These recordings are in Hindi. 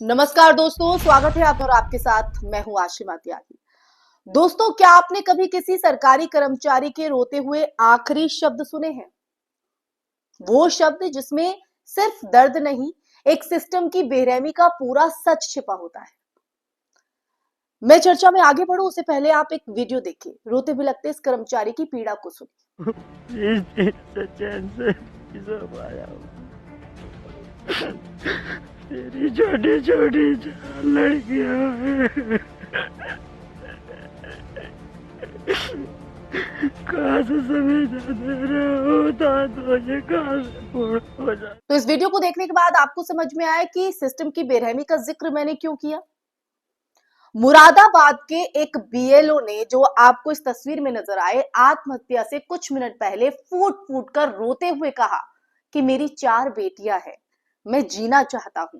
नमस्कार दोस्तों, स्वागत है आप और आपके साथ मैं हूं आशिमा त्यागी। दोस्तों, क्या आपने कभी किसी सरकारी कर्मचारी के रोते हुए आखिरी शब्द सुने हैं? वो शब्द जिसमें सिर्फ दर्द नहीं, एक सिस्टम की बेरहमी का पूरा सच छिपा होता है। मैं चर्चा में आगे बढ़ूं उससे पहले आप एक वीडियो देखिए। रोते हुए लगते इस कर्मचारी की पीड़ा को सुनिए। इस दिन से चैन से सब आया हूँ। तेरी छोटी छोटी चार लड़कियां हैं। कहाँ से समय दे रहा होता तो ये कहाँ से पूर्ण हो जाता। तो इस वीडियो को देखने के बाद आपको समझ में आया कि सिस्टम की बेरहमी का जिक्र मैंने क्यों किया। मुरादाबाद के एक बीएलओ ने, जो आपको इस तस्वीर में नजर आए, आत्महत्या से कुछ मिनट पहले फूट फूट कर रोते हुए कहा कि मेरी 4 बेटियां हैं, मैं जीना चाहता हूं,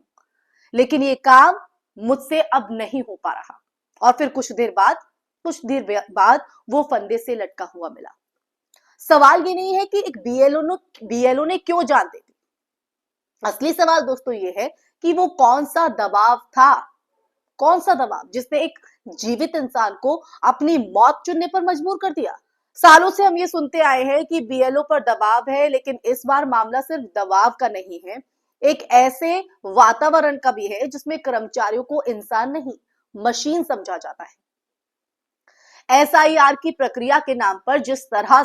लेकिन ये काम मुझसे अब नहीं हो पा रहा। और फिर कुछ देर बाद वो फंदे से लटका हुआ मिला। सवाल ये नहीं है कि एक बीएलओ ने क्यों जान दे दी। असली सवाल दोस्तों ये है कि वो कौन सा दबाव था, कौन सा दबाव जिसने एक जीवित इंसान को अपनी मौत चुनने पर मजबूर कर दिया। सालों से हम ये सुनते आए हैं कि बीएलओ पर दबाव है, लेकिन इस बार मामला सिर्फ दबाव का नहीं है, एक ऐसे वातावरण का भी है जिसमें कर्मचारियों को इंसान नहीं, मशीन समझा जाता है। एसआईआर की प्रक्रिया के नाम पर जिस तरह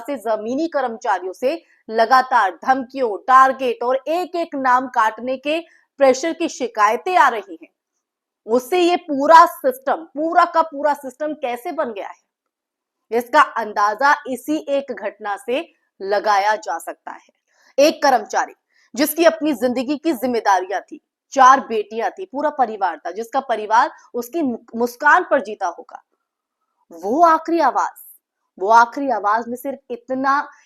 से जमीनी कर्मचारियों से लगातार धमकियों, टारगेट और एक एक नाम काटने के प्रेशर की शिकायतें आ रही हैं, उससे ये पूरा का पूरा सिस्टम कैसे बन गया है, इसका अंदाजा इसी एक घटना से लगाया जा सकता है। एक कर्मचारी जिसकी अपनी जिंदगी की जिम्मेदारियां थी, 4 बेटियां थी, पूरा परिवार था, जिसका परिवार उसकी मुस्कान पर जीता होगा, वो आखिरी आवाज वो आखिरी आवाज में सिर्फ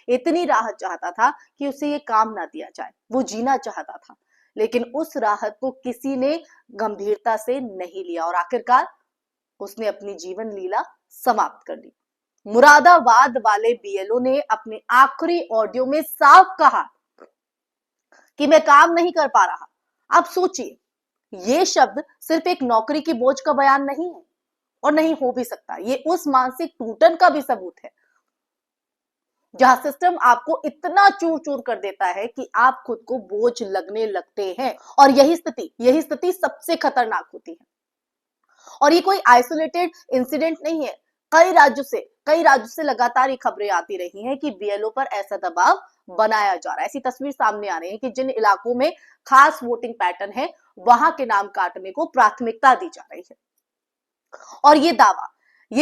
इतनी राहत चाहता था कि उसे ये काम ना दिया जाए। वो जीना चाहता था, लेकिन उस राहत को किसी ने गंभीरता से नहीं लिया और आखिरकार उसने अपनी जीवन लीला समाप्त कर दी। मुरादाबाद वाले बीएलओ ने अपने आखिरी ऑडियो में साफ कहा कि मैं काम नहीं कर पा रहा। अब सोचिए, ये शब्द सिर्फ एक नौकरी की बोझ का बयान नहीं है और नहीं हो भी सकता। ये उस मानसिक टूटन का भी सबूत है जहां सिस्टम आपको इतना चूर चूर कर देता है कि आप खुद को बोझ लगने लगते हैं। और यही स्थिति सबसे खतरनाक होती है। और ये कोई आइसोलेटेड इंसिडेंट नहीं है। कई राज्यों से लगातार ये खबरें आती रही हैं कि बीएलओ पर ऐसा दबाव बनाया जा रहा है। ऐसी तस्वीर सामने आ रही है कि जिन इलाकों में खास वोटिंग पैटर्न है, वहां के नाम काटने को प्राथमिकता दी जा रही है। और ये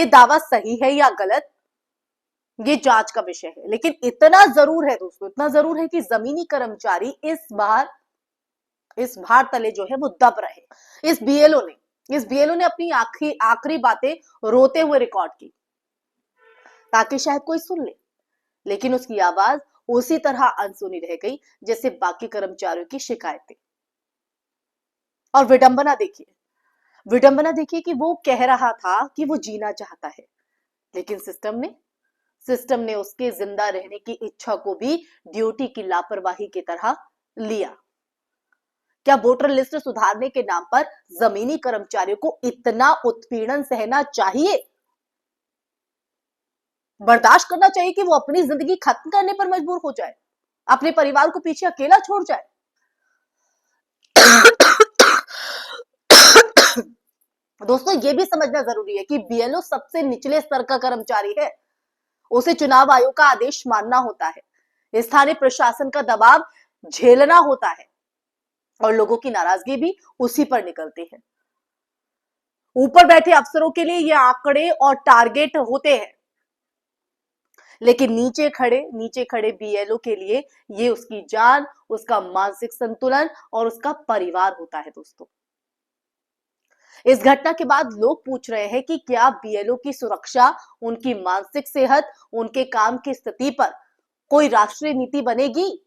दावा सही है या गलत, ये जांच का विषय है। लेकिन इतना जरूर है दोस्तों, इतना जरूर है कि जमीनी कर्मचारी इस भार तले जो है वो दब रहे। इस बीएलओ ने अपनी आखिरी बातें रोते हुए रिकॉर्ड की ताकि शायद कोई सुन ले, लेकिन उसकी आवाज उसी तरह अनसुनी रह गई जैसे बाकी कर्मचारियों की शिकायतें। और विडंबना देखिए कि वो कह रहा था कि वो जीना चाहता है, लेकिन सिस्टम ने उसके जिंदा रहने की इच्छा को भी ड्यूटी की लापरवाही की तरह लिया। क्या वोटर लिस्ट सुधारने के नाम पर जमीनी कर्मचारियों को इतना उत्पीड़न सहना चाहिए? बर्दाश्त करना चाहिए कि वो अपनी जिंदगी खत्म करने पर मजबूर हो जाए, अपने परिवार को पीछे अकेला छोड़ जाए? दोस्तों, ये भी समझना जरूरी है कि बीएलओ सबसे निचले स्तर का कर्मचारी है। उसे चुनाव आयोग का आदेश मानना होता है, स्थानीय प्रशासन का दबाव झेलना होता है और लोगों की नाराजगी भी उसी पर निकलती है। ऊपर बैठे अफसरों के लिए ये आंकड़े और टारगेट होते हैं, लेकिन नीचे खड़े बीएलओ के लिए ये उसकी जान, उसका मानसिक संतुलन और उसका परिवार होता है। दोस्तों, इस घटना के बाद लोग पूछ रहे हैं कि क्या बीएलओ की सुरक्षा, उनकी मानसिक सेहत, उनके काम की स्थिति पर कोई राष्ट्रीय नीति बनेगी,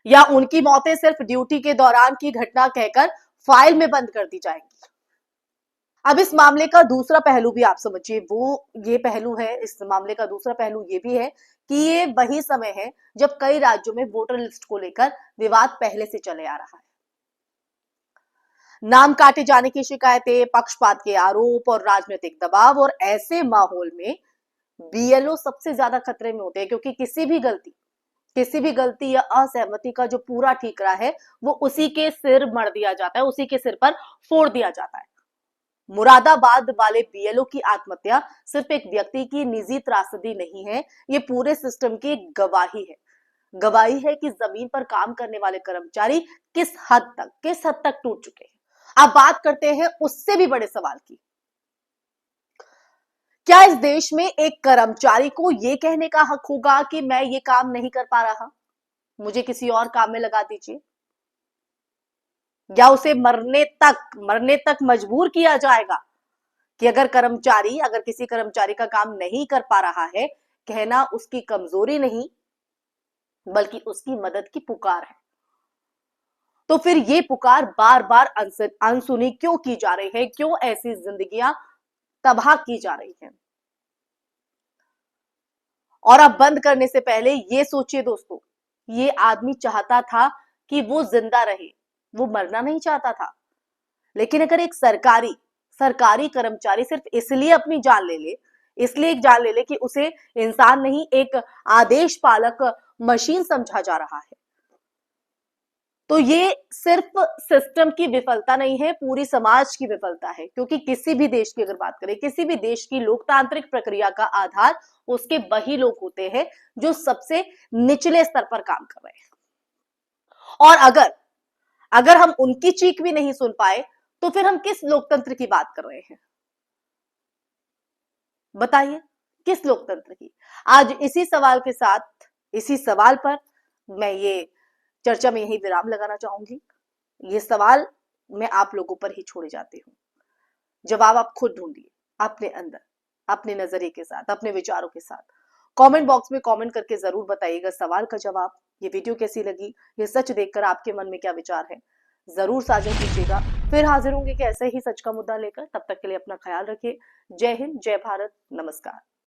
या उनकी मौतें सिर्फ ड्यूटी के दौरान की घटना कहकर फाइल में बंद कर दी जाएंगी। अब इस मामले का दूसरा पहलू भी आप समझिए। ये पहलू है, इस मामले का दूसरा पहलू ये भी है कि ये वही समय है जब कई राज्यों में वोटर लिस्ट को लेकर विवाद पहले से चले आ रहा है। नाम काटे जाने की शिकायतें, पक्षपात के आरोप और राजनीतिक दबाव, और ऐसे माहौल में बीएलओ सबसे ज्यादा खतरे में होते हैं, क्योंकि किसी भी गलती या असहमति का जो पूरा ठीकरा है वो उसी के सिर मढ़ दिया जाता है, उसी के सिर पर फोड़ दिया जाता है। मुरादाबाद वाले बीएलओ की आत्महत्या सिर्फ एक व्यक्ति की निजी त्रासदी नहीं है, ये पूरे सिस्टम की गवाही है कि जमीन पर काम करने वाले कर्मचारी किस हद तक टूट चुके हैं। अब बात करते हैं उससे भी बड़े सवाल की। क्या इस देश में एक कर्मचारी को यह कहने का हक होगा कि मैं ये काम नहीं कर पा रहा, मुझे किसी और काम में लगा दीजिए? या उसे मरने तक मजबूर किया जाएगा कि अगर किसी कर्मचारी का काम नहीं कर पा रहा है, कहना उसकी कमजोरी नहीं बल्कि उसकी मदद की पुकार है। तो फिर ये पुकार बार बार अनसुनी क्यों की जा रही है? क्यों ऐसी जिंदगियां तबाह की जा रही हैं? और अब बंद करने से पहले ये सोचिए दोस्तों, ये आदमी चाहता था कि वो जिंदा रहे, वो मरना नहीं चाहता था। लेकिन अगर एक सरकारी कर्मचारी सिर्फ इसलिए अपनी जान ले ले कि उसे इंसान नहीं एक आदेश पालक मशीन समझा जा रहा है, तो ये सिर्फ सिस्टम की विफलता नहीं है, पूरी समाज की विफलता है। क्योंकि किसी भी देश की अगर बात करें, किसी भी देश की लोकतांत्रिक प्रक्रिया का आधार उसके वही लोग होते हैं जो सबसे निचले स्तर पर काम कर रहे हैं। और अगर हम उनकी चीख भी नहीं सुन पाए तो फिर हम किस लोकतंत्र की बात कर रहे हैं? बताइए, किस लोकतंत्र की? आज इसी सवाल पर मैं ये चर्चा में यही विराम लगाना चाहूंगी। ये सवाल मैं आप लोगों पर ही छोड़े जाती हूँ। जवाब आप खुद ढूंढिए, अपने अंदर, अपने नजरिए के साथ, अपने विचारों के साथ। कमेंट बॉक्स में कमेंट करके जरूर बताइएगा सवाल का जवाब। ये वीडियो कैसी लगी, ये सच देखकर आपके मन में क्या विचार है, जरूर साझा कीजिएगा। फिर हाजिर होंगे कि ऐसे ही सच का मुद्दा लेकर। तब तक के लिए अपना ख्याल रखिए। जय हिंद, जय भारत, नमस्कार।